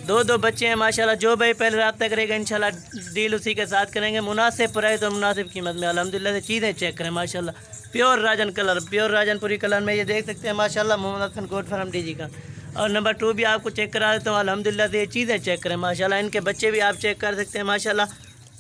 दो बच्चे हैं माशाल्लाह। जो भाई पहले रब्ता करेगा इंशाल्लाह डील उसी के साथ करेंगे। मुनासिब प्राइस और मुनासिब कीमत में अल्हम्दुलिल्लाह से चीज़ें चेक करें माशाल्लाह। Pure Rajan colour, pure Rajanpuri colour में ये देख सकते हैं माशाल्लाह। Mohammad Hasan goat farm DG का। और नंबर 2 भी आपको चेक करा देता हूँ अल्हम्दुलिल्लाह से। ये चीज़ें चेक करें माशाल्लाह। इनके बच्चे भी आप चेक कर सकते हैं माशाल्लाह।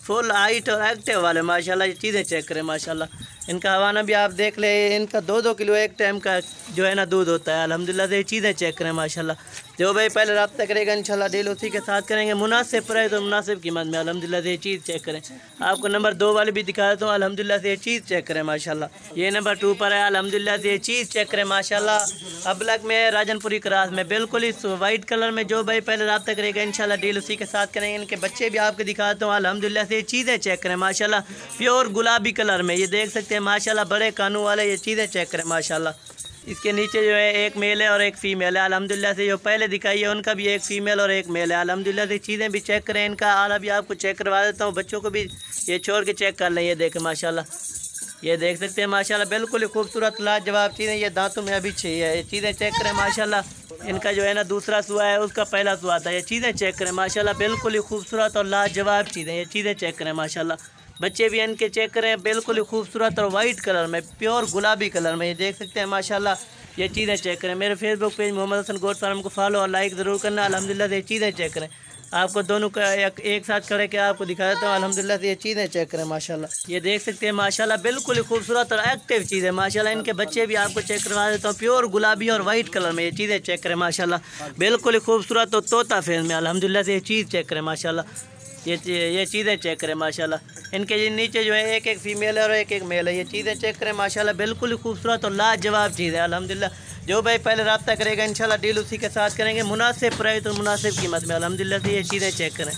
फुल हाइट और एक्टिव वाले माशाल्लाह। ये चीज़ें चेक करें माशाल्लाह। इनका हवाना भी आप देख ले। इनका 2-2 किलो एक टाइम का जो है ना दूध होता है अल्हम्दुलिल्लाह से। ये चीज़ें चेक करें माशाल्लाह। जो भाई पहले रब्ता करेगा इंशाल्लाह डील उसी के साथ करेंगे। मुनासिब प्राइस और मुनासिब कीमत में अल्हम्दुलिल्लाह से। ये चीज़ चेक करें। आपको नंबर 2 वाली भी दिखा देता हूँ अल्हम्दुलिल्लाह से। ये चीज़ चेक करें माशाल्लाह। ये नंबर 2 पर है अल्हम्दुलिल्लाह से। ये चीज़ चेक करें माशाल्लाह। अबलक में राजनपुरी क्रास में बिल्कुल ही वाइट कलर में। जो भाई पहले रब्ता करेगा इंशाल्लाह डील उसी के साथ करेंगे। इनके बच्चे भी आपको दिखाता हूँ अल्हम्दुलिल्लाह से। ये चीज़ें चेक करें माशाल्लाह। प्योर गुलाबी कलर में ये देख सकते हैं माशाल्लाह। बड़े कानू वाले ये चीज़ें चेक करें माशाल्लाह। इसके नीचे जो है एक मेल है और एक फ़ीमेल है अल्हम्दुलिल्लाह से। जो पहले दिखाई है उनका भी एक फ़ीमेल और एक मेल है अल्हम्दुलिल्लाह से। चीज़ें भी चेक करें। इनका आला भी आपको चेक करवा देता हूँ। बच्चों को भी ये छोड़ के चेक कर लें। ये देखें माशाल्लाह। ये देख सकते हैं माशाल्लाह। बिल्कुल ही खूबसूरत लाजवाब चीज़ें। ये दांतों में अभी चाहिए है। ये चीज़ें चेक करें माशाल्लाह। इनका जो है ना दूसरा सुआ है, उसका पहला सुआ था। ये चीज़ें चेक करें माशाल्लाह। बिल्कुल ही खूबसूरत और लाजवाब चीज़ें। ये चीज़ें चेक करें माशाल्लाह। बच्चे भी इनके चेक करें। बिल्कुल ही खूबसूरत और वाइट कलर में, प्योर गुलाबी कलर में। ये देख सकते हैं माशाल्लाह। ये चीज़ें चेक करें। मेरे Facebook page Mohammad Hasan goat farm को फॉलो और लाइक ज़रूर करना अल्हम्दुलिल्लाह से। ये चीज़ें चेक करें। आपको दोनों का एक साथ करे के आपको दिखा देता हूँ अल्हम्दुलिल्लाह से। ये चीज़ें चेक करें माशाल्लाह। ये देख सकते हैं माशाल्लाह। बिल्कुल ही खूबसूरत और एक्टिव चीज़ है माशाल्लाह। इनके बच्चे भी आपको चेक करवा देता हूँ। प्योर गुलाबी और वाइट कलर में ये चीज़ें चेक करें माशाल्लाह। बिल्कुल ही खूबसूरत और तोता फेस में अल्हम्दुलिल्लाह से। ये चीज़ चेक करें माशाल्लाह। ये चीज़ें चेक करें माशाल्लाह। इनके नीचे जो है एक फीमेल है और एक मेल है। ये चीज़ें चेक करें माशाल्लाह। बिल्कुल ही खूबसूरत और लाजवाब चीज़ है अल्हम्दुलिल्लाह। जो भाई पहले रब्ता करेगा इंशाल्लाह डील उसी के साथ करेंगे। मुनासिब प्राइस और मुनासिब कीमत में अल्हम्दुलिल्लाह से। ये चीज़ें चेक करें।